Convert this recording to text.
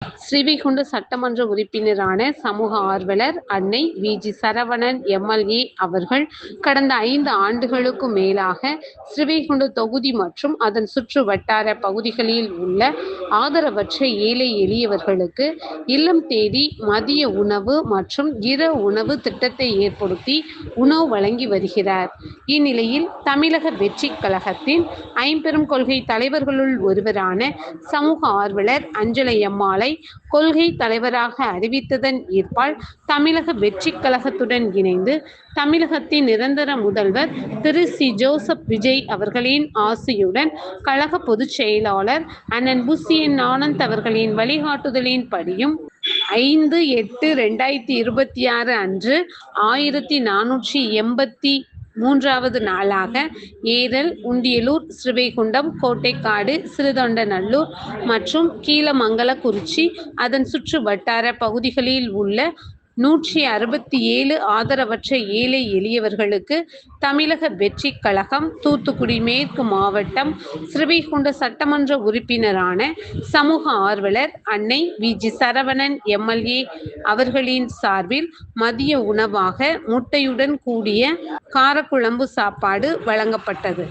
ஸ்ரீவைகுண்டம் சட்டமன்ற உறுப்பினரான சமூக ஆர்வலர் அன்னை வி.ஜி. சரவணன் எம்.எல்.ஏ. அவர்கள் கடந்த 5 ஆண்டுகளுக்கும் மேலாக ஸ்ரீவைகுண்டம் தொகுதி மற்றும் அதன் சுற்று வட்டார பகுதிகளில் உள்ள ஆதரவற்ற ஏழை எளியவர்களுக்கு இல்லம் தேடி மதிய உணவு மற்றும் இரவு உணவு திட்டத்தை ஏற்படுத்தி உணவு வழங்கி வருகிறார். இந்நிலையில் தமிழக வெற்றிக் கழகத்தின் ஐம்பெரும் கொள்கை தலைவர்களுள் ஒருவரான சமூக ஆர்வலர் அஞ்சலையம்மாளை கொள்கை தலைவராக அறிவித்ததன் ஈர்ப்பால் தமிழக வெற்றிக் கழகத்துடன் இணைந்து தமிழகத்தின் நிரந்தர முதல்வர் திரு சி. ஜோசப் விஜய் அவர்களின் ஆசியுடன் கழக பொதுச் செயலாளர் அண்ணன் புசியன் ஆனந்த் அவர்களின் வழிகாட்டுதலின் படியும் 5/8/2026 அன்று 1483வது நாளாக ஏரல், உண்டியலூர், ஸ்ரீவைகுண்டம், கோட்டைக்காடு, சிறுதொண்டநல்லூர் மற்றும் கீழமங்கலக்குறிச்சி அதன் சுற்று வட்டார பகுதிகளில் உள்ள 167 ஆதரவற்ற ஏழை எளியவர்களுக்கு தமிழக வெற்றிக் கழகம் தூத்துக்குடி மேற்கு மாவட்டம் ஸ்ரீவைகுண்டம் சட்டமன்ற உறுப்பினரான சமூக ஆர்வலர் அன்னை வி.ஜி. சரவணன் எம்.எல்.ஏ. அவர்களின் சார்பில் மதிய உணவாக முட்டையுடன் கூடிய காரக்குழம்பு சாப்பாடு வழங்கப்பட்டது.